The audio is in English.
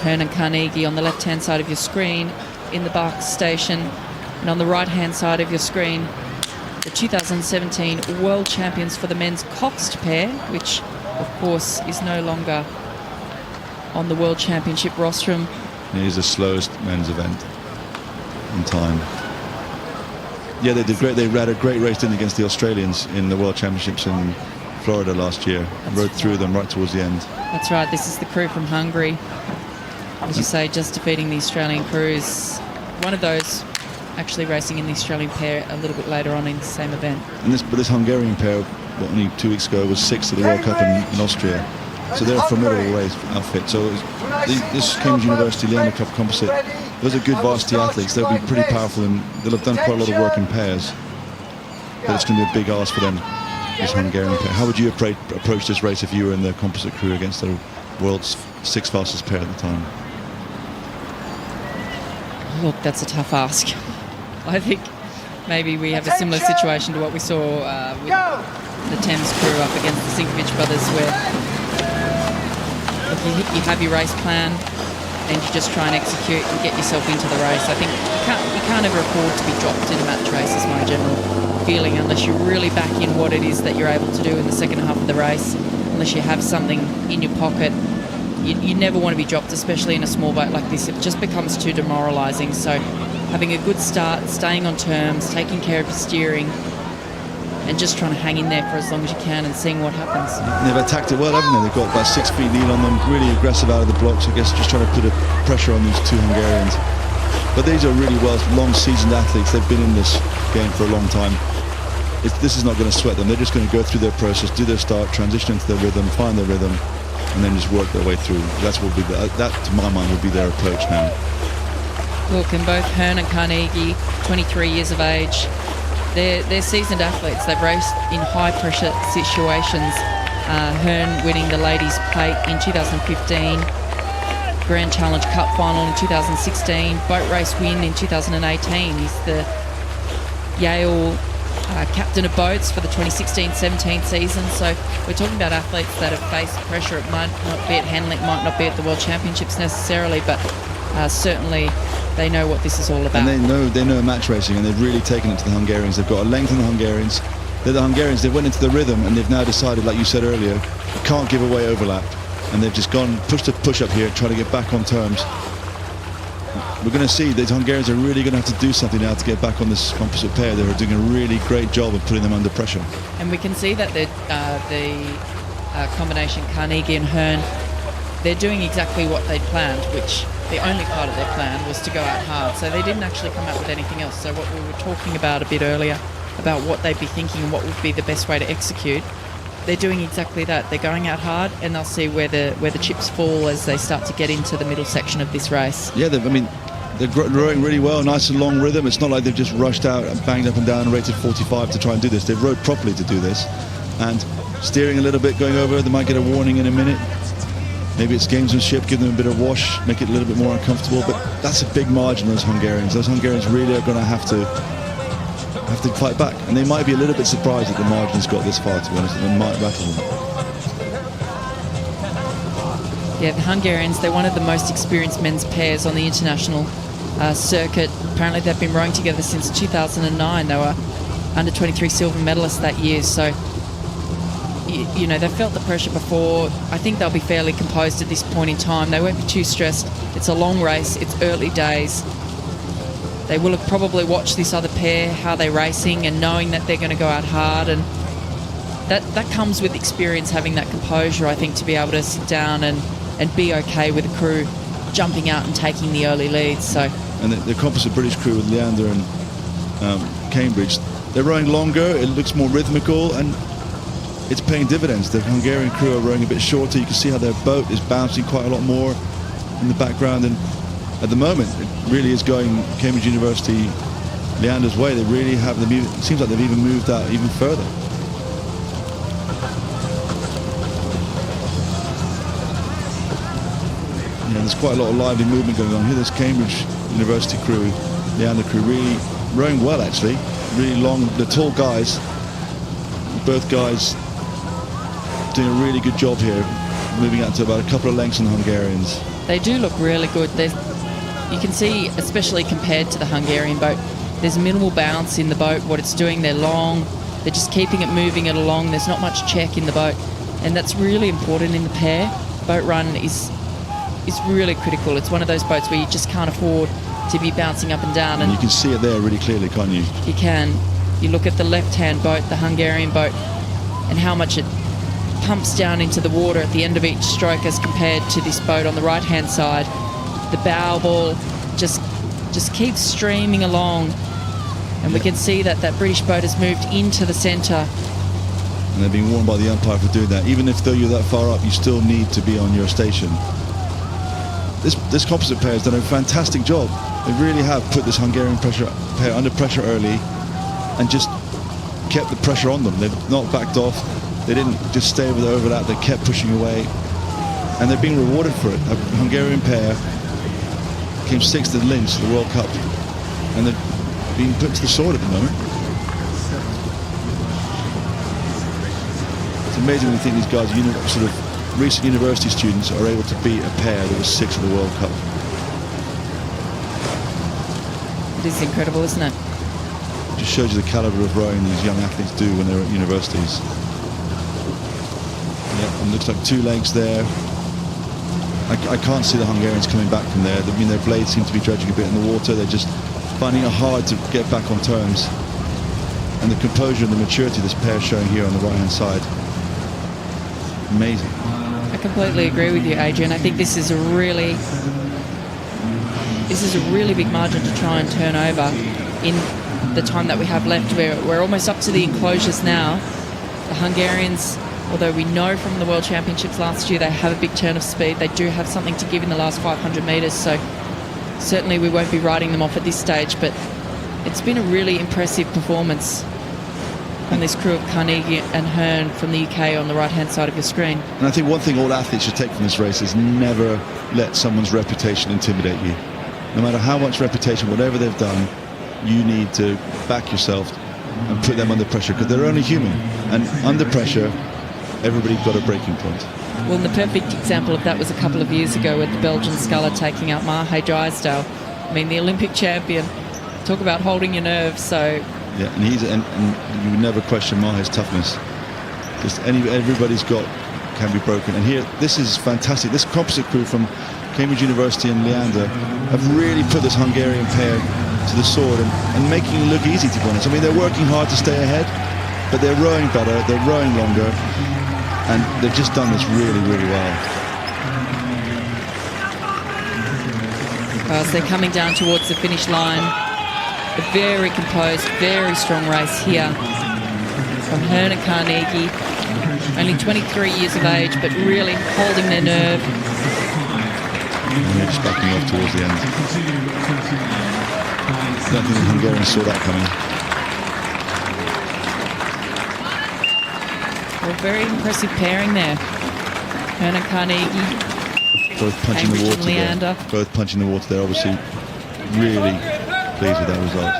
Hurn and Carnegie on the left-hand side of your screen in the box station. And on the right-hand side of your screen, the 2017 World Champions for the men's Coxed pair, which, of course, is no longer on the World Championship rostrum. It is the slowest men's event in time. Yeah, they did great. They had a great race against the Australians in the World Championships in Florida last year. Rode through them right towards the end. That's right. This is the crew from Hungary. As you say, just defeating the Australian crews. One of those actually racing in the Australian pair a little bit later on in the same event. And this Hungarian pair, only 2 weeks ago, was 6th at the World Cup in Austria. So they're a formidable race outfit. So this Cambridge University Leander Cup composite, those are good varsity athletes. They'll be pretty powerful and they'll have done quite a lot of work in pairs. But it's going to be a big ask for them, this Hungarian pair. How would you approach this race if you were in the composite crew against the world's 6th fastest pair at the time? Look, that's a tough ask. I think maybe we have a similar situation to what we saw with the Thames crew up against the Sinkovich brothers, where you have your race plan and you just try and execute and get yourself into the race. I think you can't ever afford to be dropped in a match race, is my general feeling, unless you really back in what it is that you're able to do in the second half of the race, unless you have something in your pocket. You never want to be dropped, especially in a small boat like this. It just becomes too demoralising. So having a good start, staying on terms, taking care of your steering, and just trying to hang in there for as long as you can and seeing what happens. They've attacked it well, haven't they? They've got about 6 feet lead on them, really aggressive out of the blocks. I guess just trying to put a pressure on these 2 Hungarians. But these are really long seasoned athletes. They've been in this game for a long time. This is not going to sweat them. They're just going to go through their process, do their start, transition into their rhythm, find their rhythm, and then just work their way through. That, to my mind, would be their approach now. Look, and both Hurn and Carnegie, 23 years of age, they're seasoned athletes. They've raced in high-pressure situations. Hurn winning the ladies' plate in 2015, Grand Challenge Cup final in 2016, boat race win in 2018. He's the Yale captain of boats for the 2016-17 season. So we're talking about athletes that have faced pressure. It might not be at Henley, it might not be at the World Championships necessarily, but certainly they know what this is all about. And they know match racing, and they've really taken it to the Hungarians. They've got a length in the Hungarians. They're the Hungarians. They went into the rhythm, and they've now decided, like you said earlier, you can't give away overlap. And they've just pushed a push-up here, trying to get back on terms. We're going to see these Hungarians are really going to have to do something now to get back on this composite pair. They're doing a really great job of putting them under pressure. And we can see that the combination Carnegie and Hurn, they're doing exactly what they'd planned, which the only part of their plan was to go out hard. So they didn't actually come out with anything else. So what we were talking about a bit earlier, about what they'd be thinking and what would be the best way to execute, they're doing exactly that. They're going out hard, and they'll see where the chips fall as they start to get into the middle section of this race. Yeah, they're rowing really well, nice and long rhythm. It's not like they've just rushed out and banged up and down and rated 45 to try and do this. They've rowed properly to do this. And steering a little bit, going over, they might get a warning in a minute. Maybe it's gamesmanship, give them a bit of wash, make it a little bit more uncomfortable. But that's a big margin, those Hungarians. Those Hungarians really are going to have to fight back. And they might be a little bit surprised that the margin's got this far, to be honest. They might rattle them. Yeah, the Hungarians, they're one of the most experienced men's pairs on the international circuit. Apparently they've been rowing together since 2009. They were under-23 silver medalists that year. So, you know, they've felt the pressure before. I think they'll be fairly composed at this point in time. They won't be too stressed. It's a long race. It's early days. They will have probably watched this other pair, how they're racing, and knowing that they're going to go out hard. And that comes with experience, having that composure, I think, to be able to sit down and be okay with the crew jumping out and taking the early leads. So, and the composite British crew with Leander and Cambridge, they're rowing longer, it looks more rhythmical, and it's paying dividends. The Hungarian crew are rowing a bit shorter. You can see how their boat is bouncing quite a lot more in the background, and at the moment it really is going Cambridge University Leander's way. They really have them. It seems like they've even moved out even further. Yeah, there's quite a lot of lively movement going on here. There's Cambridge University crew, Leander crew, really rowing well, actually. Really long, the tall guys, both guys doing a really good job here, moving out to about a couple of lengths on the Hungarians. They do look really good. You can see, especially compared to the Hungarian boat, there's minimal bounce in the boat. What it's doing, they're long. They're just keeping it moving it along. There's not much check in the boat. And that's really important in the pair. Boat run is really critical. It's one of those boats where you just can't afford to be bouncing up and down. And you can see it there really clearly, can't you? You can. You look at the left-hand boat, the Hungarian boat, and how much it pumps down into the water at the end of each stroke as compared to this boat on the right-hand side. The bow ball just keeps streaming along. And we can see that British boat has moved into the centre. And they're being warned by the umpire for doing that. Even if though you're that far up, you still need to be on your station. This composite pair has done a fantastic job. They really have put this Hungarian pair under pressure early and just kept the pressure on them. They've not backed off. They didn't just stay over that. They kept pushing away. And they're being rewarded for it. A Hungarian pair came 6th in Linz, the World Cup. And they're being put to the sword at the moment. It's amazing when you think these guys, sort of recent university students, are able to beat a pair that was 6th in the World Cup. It is incredible, isn't it? It just shows you the caliber of rowing these young athletes do when they're at universities. Yeah, and looks like 2 legs there. I can't see the Hungarians coming back from there. I mean, their blades seem to be dredging a bit in the water. They're just finding it hard to get back on terms. And the composure and the maturity this pair showing here on the right-hand side. Amazing. I completely agree with you, Adrian. I think this is a really big margin to try and turn over in the time that we have left. We're almost up to the enclosures now. The Hungarians, although we know from the World Championships last year they have a big turn of speed, they do have something to give in the last 500 metres, so certainly we won't be riding them off at this stage, but it's been a really impressive performance from this crew of Carnegie and Hurn from the UK on the right-hand side of your screen. And I think one thing all athletes should take from this race is never let someone's reputation intimidate you. No matter how much reputation, whatever they've done, you need to back yourself and put them under pressure, because they're only human. And under pressure, everybody's got a breaking point. Well, the perfect example of that was a couple of years ago with the Belgian sculler taking out Mahe Drysdale. I mean, the Olympic champion. Talk about holding your nerve. So yeah, and you would never question Mahe's toughness. Just everybody's can be broken. And here, this is fantastic. This composite crew from Cambridge University and Leander have really put this Hungarian pair to the sword and making it look easy, to be honest. I mean, they're working hard to stay ahead, but they're rowing better, they're rowing longer, and they've just done this really, really well. As they're coming down towards the finish line, a very composed, very strong race here from Hurn and Carnegie. Only 23 years of age, but really holding their nerve. And they're just backing off towards the end. I don't think the Hungarians saw that coming. Well, very impressive pairing there. Hurn and Carnegie. Both punching the water there. Leander. Both punching the water there, obviously really pleased with that result.